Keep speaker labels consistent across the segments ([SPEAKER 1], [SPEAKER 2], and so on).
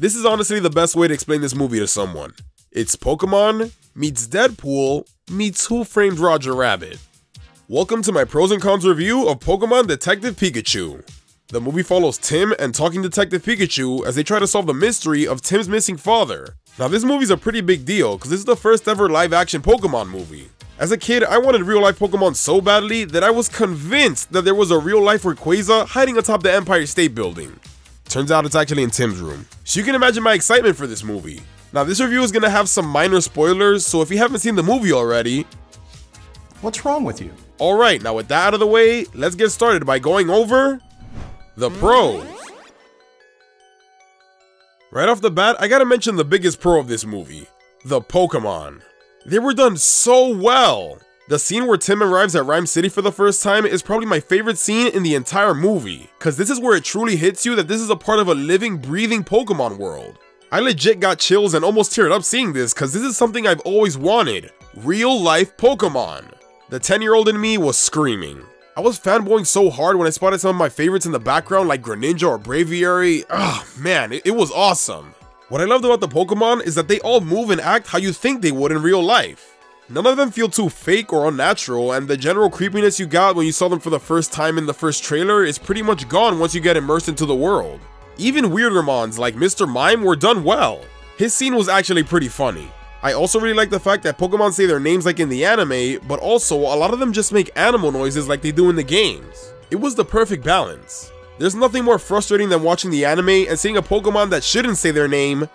[SPEAKER 1] This is honestly the best way to explain this movie to someone. It's Pokemon meets Deadpool meets Who Framed Roger Rabbit. Welcome to my pros and cons review of Pokémon Detective Pikachu. The movie follows Tim and Talking Detective Pikachu as they try to solve the mystery of Tim's missing father. Now this movie's a pretty big deal because this is the first ever live action Pokemon movie. As a kid, I wanted real life Pokemon so badly that I was convinced that there was a real life Rayquaza hiding atop the Empire State Building. Turns out it's actually in Tim's room. So you can imagine my excitement for this movie. Now this review is going to have some minor spoilers, so if you haven't seen the movie already...
[SPEAKER 2] What's wrong with you?
[SPEAKER 1] Alright, now with that out of the way, let's get started by going over the pros. Right off the bat, I gotta mention the biggest pro of this movie, the Pokemon. They were done so well. The scene where Tim arrives at Rhyme City for the first time is probably my favorite scene in the entire movie, cause this is where it truly hits you that this is a part of a living, breathing Pokemon world. I legit got chills and almost teared up seeing this cause this is something I've always wanted, real life Pokemon. The 10-year-old in me was screaming. I was fanboying so hard when I spotted some of my favorites in the background like Greninja or Braviary. Oh man, it was awesome. What I loved about the Pokemon is that they all move and act how you think they would in real life. None of them feel too fake or unnatural, and the general creepiness you got when you saw them for the first time in the first trailer is pretty much gone once you get immersed into the world. Even weirder mons like Mr. Mime were done well. His scene was actually pretty funny. I also really like the fact that Pokemon say their names like in the anime, but also a lot of them just make animal noises like they do in the games. It was the perfect balance. There's nothing more frustrating than watching the anime and seeing a Pokemon that shouldn't say their name.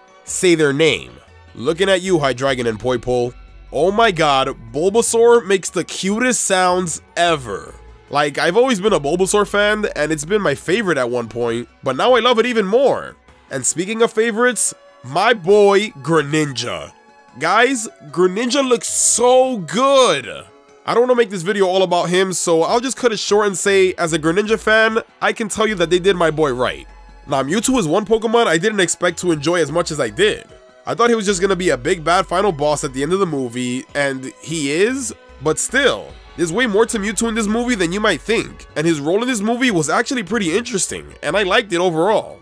[SPEAKER 1] Looking at you, Hydreigon and Poipole. Oh my god, Bulbasaur makes the cutest sounds ever. Like, I've always been a Bulbasaur fan, and it's been my favorite at one point, but now I love it even more. And speaking of favorites, my boy Greninja. Guys, Greninja looks so good! I don't want to make this video all about him, so I'll just cut it short and say, as a Greninja fan, I can tell you that they did my boy right. Now, Mewtwo is one Pokemon I didn't expect to enjoy as much as I did. I thought he was just going to be a big bad final boss at the end of the movie, and he is, but still, there's way more to Mewtwo in this movie than you might think, and his role in this movie was actually pretty interesting, and I liked it overall.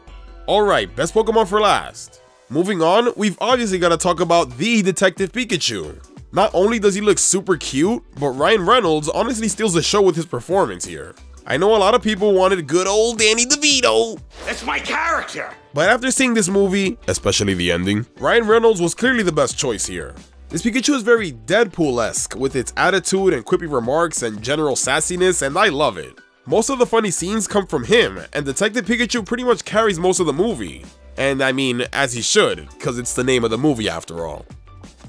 [SPEAKER 1] Alright, best Pokemon for last. Moving on, we've obviously got to talk about the Detective Pikachu. Not only does he look super cute, but Ryan Reynolds honestly steals the show with his performance here. I know a lot of people wanted good old Danny DeVito.
[SPEAKER 3] That's my character!
[SPEAKER 1] But after seeing this movie, especially the ending, Ryan Reynolds was clearly the best choice here. This Pikachu is very Deadpool-esque with its attitude and quippy remarks and general sassiness, and I love it. Most of the funny scenes come from him, and Detective Pikachu pretty much carries most of the movie. And I mean, as he should, because it's the name of the movie after all.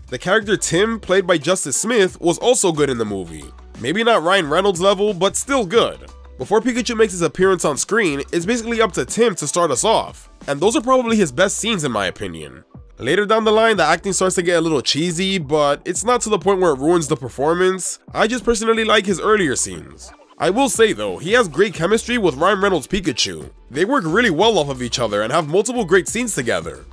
[SPEAKER 1] The character Tim, played by Justice Smith, was also good in the movie. Maybe not Ryan Reynolds level, but still good. Before Pikachu makes his appearance on screen, it's basically up to Tim to start us off. And those are probably his best scenes in my opinion. Later down the line, the acting starts to get a little cheesy, but it's not to the point where it ruins the performance. I just personally like his earlier scenes. I will say though, he has great chemistry with Ryan Reynolds' Pikachu. They work really well off of each other and have multiple great scenes together.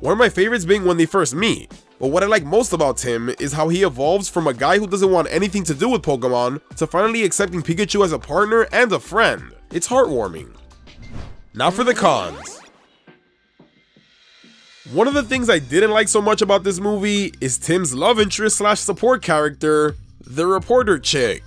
[SPEAKER 1] One of my favorites being when they first meet. But what I like most about Tim is how he evolves from a guy who doesn't want anything to do with Pokemon to finally accepting Pikachu as a partner and a friend. It's heartwarming. Now for the cons. One of the things I didn't like so much about this movie is Tim's love interest slash support character, the reporter chick.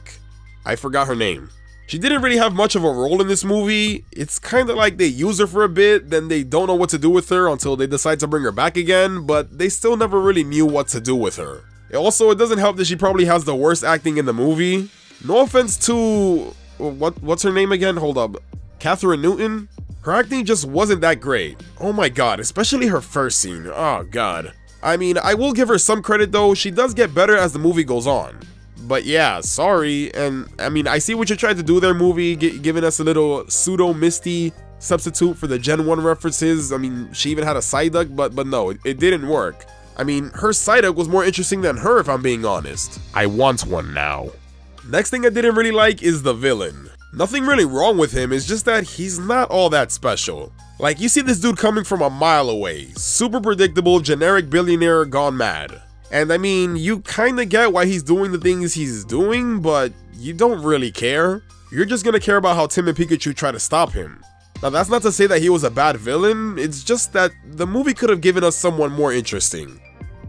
[SPEAKER 1] I forgot her name. She didn't really have much of a role in this movie. It's kinda like they use her for a bit, then they don't know what to do with her until they decide to bring her back again, but they still never really knew what to do with her. Also, it doesn't help that she probably has the worst acting in the movie. No offense to... what's her name again? Hold up. Catherine Newton? Her acting just wasn't that great. Oh my god, especially her first scene. Oh god. I mean, I will give her some credit though, she does get better as the movie goes on. But yeah, sorry, and I mean, I see what you're trying to do there, movie, giving us a little pseudo-Misty substitute for the Gen 1 references. I mean, she even had a Psyduck, but no, it didn't work. I mean, her Psyduck was more interesting than her, if I'm being honest. I want one now. Next thing I didn't really like is the villain. Nothing really wrong with him, it's just that he's not all that special. Like, you see this dude coming from a mile away, super predictable, generic billionaire gone mad. And I mean, you kinda get why he's doing the things he's doing, but you don't really care. You're just gonna care about how Tim and Pikachu try to stop him. Now that's not to say that he was a bad villain, it's just that the movie could have given us someone more interesting.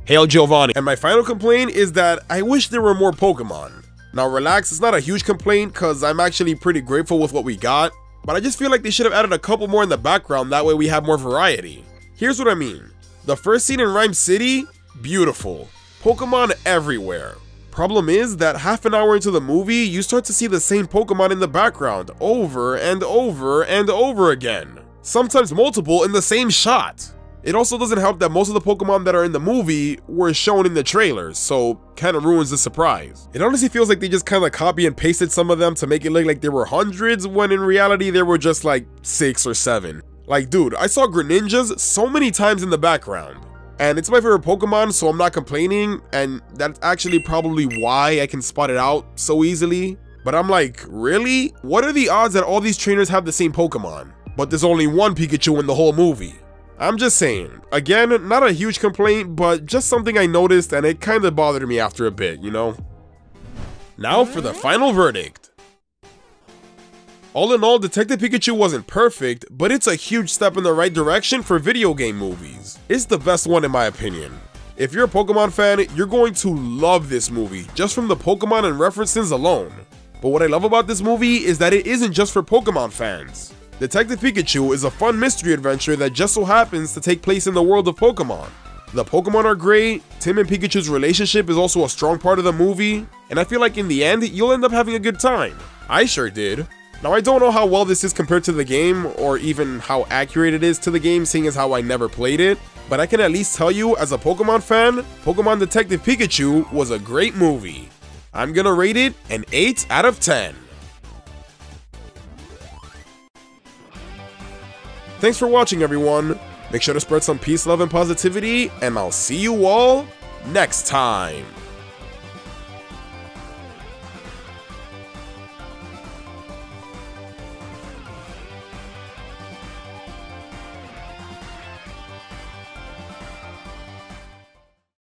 [SPEAKER 1] Hail Giovanni. And my final complaint is that I wish there were more Pokemon. Now relax, it's not a huge complaint cause I'm actually pretty grateful with what we got, but I just feel like they should have added a couple more in the background, that way we have more variety. Here's what I mean. The first scene in Rhyme City, beautiful. Pokemon everywhere. Problem is that half an hour into the movie, you start to see the same Pokemon in the background over and over and over again. Sometimes multiple in the same shot. It also doesn't help that most of the Pokemon that are in the movie were shown in the trailers, so kinda ruins the surprise. It honestly feels like they just kinda copy and pasted some of them to make it look like there were hundreds, when in reality there were just like 6 or 7. Like dude, I saw Greninjas so many times in the background. And it's my favorite Pokemon, so I'm not complaining, and that's actually probably why I can spot it out so easily. But I'm like, really? What are the odds that all these trainers have the same Pokemon, but there's only one Pikachu in the whole movie? I'm just saying. Again, not a huge complaint, but just something I noticed and it kinda bothered me after a bit, you know? Now for the final verdict. All in all, Detective Pikachu wasn't perfect, but it's a huge step in the right direction for video game movies. It's the best one in my opinion. If you're a Pokemon fan, you're going to love this movie, just from the Pokemon and references alone. But what I love about this movie is that it isn't just for Pokemon fans. Detective Pikachu is a fun mystery adventure that just so happens to take place in the world of Pokemon. The Pokemon are great, Tim and Pikachu's relationship is also a strong part of the movie, and I feel like in the end, you'll end up having a good time. I sure did. Now I don't know how well this is compared to the game, or even how accurate it is to the game seeing as how I never played it, but I can at least tell you as a Pokemon fan, Pokémon Detective Pikachu was a great movie. I'm gonna rate it an 8 out of 10. Thanks for watching everyone, make sure to spread some peace, love, and positivity, and I'll see you all next time.